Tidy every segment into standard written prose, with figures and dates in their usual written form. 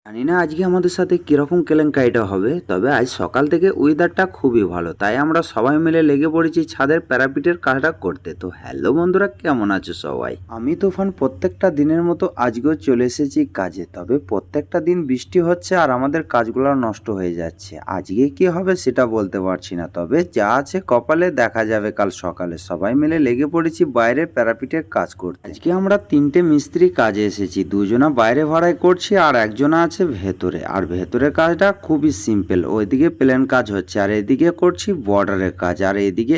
জানি না আজকে আমাদের সাথে কিরকম কেলেঙ্কারিটা হবে, তবে আজ সকাল থেকে ওয়েদারটা খুবই ভালো, তাই আমরা সবাই মিলে লেগে পড়েছি ছাদের প্যারাপিটের কাজটা করতে। তো হ্যালো বন্ধুরা, কেমন আছো সবাই? আমি তুফান প্রত্যেকটা দিনের মতো আজকেও চলে এসেছি কাজে। তবে প্রত্যেকটা দিন বৃষ্টি হচ্ছে আর আমাদের কাজগুলো নষ্ট হয়ে যাচ্ছে। আজকে কি হবে সেটা বলতে পারছি না, তবে যা আছে কপালে দেখা যাবে কাল সকালে। সবাই মিলে লেগে পড়েছি বাইরে প্যারাপিটের কাজ করতে। আজকে আমরা 3টে মিস্ত্রি কাজে এসেছি, দুজনা বাইরে ভাড়ায় করছি আর একজনা আছে ভেতরে। আর ভেতরের কাজটা খুবই সিম্পল, ওইদিকে প্লেন কাজ হচ্ছে আর এদিকে করছি বর্ডারের কাজ, আর এদিকে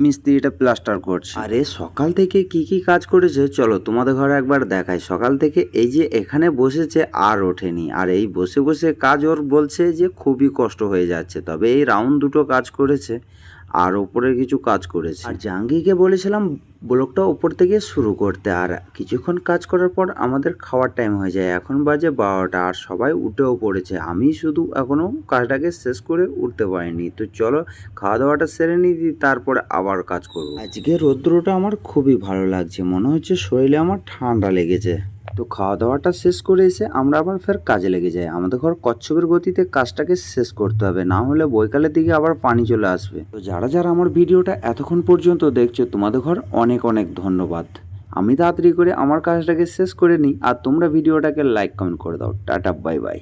মিস্ত্রিটা প্লাস্টার করছে। আরে সকাল থেকে কি কি কাজ করেছে চলো তোমাদের ঘরে একবার দেখাই। সকাল থেকে এই যে এখানে বসেছে আর ওঠেনি, আর এই বসে বসে কাজ ওর বলছে যে খুবই কষ্ট হয়ে যাচ্ছে। তবে এই রাউন্ড দুটো কাজ করেছে আর ওপরে কিছু কাজ করেছে। আর জাঙ্গিকে বলেছিলাম ব্লকটা ওপর থেকে শুরু করতে, আর কিছুক্ষণ কাজ করার পর আমাদের খাওয়ার টাইম হয়ে যায়। এখন বাজে 12টা আর সবাই উঠেও পড়েছে, আমি শুধু এখনো কাজটাকে শেষ করে উঠতে পারিনি। তো চলো খাওয়া দাওয়াটা সেরে নিই, তারপরে আবার কাজ করবো। আজকে রৌদ্রটা আমার খুবই ভালো লাগছে, মনে হচ্ছে শরীরে আমার ঠান্ডা লেগেছে। তো খাওয়া দাওয়াটা শেষ করে এসে আমরা আবার ফের কাজে লেগে যাই। আমাদের ঘর কচ্ছপের গতিতে কাজটাকে শেষ করতে হবে, না হলে বৈকালের দিকে আবার পানি চলে আসবে। তো যারা যারা আমার ভিডিওটা এতক্ষণ পর্যন্ত দেখছো তোমাদের ঘর অনেক অনেক ধন্যবাদ। আমি তাড়াতাড়ি করে আমার কাজটাকে শেষ করে নিই আর তোমরা ভিডিওটাকে লাইক কমেন্ট করে দাও। Tata bye bye.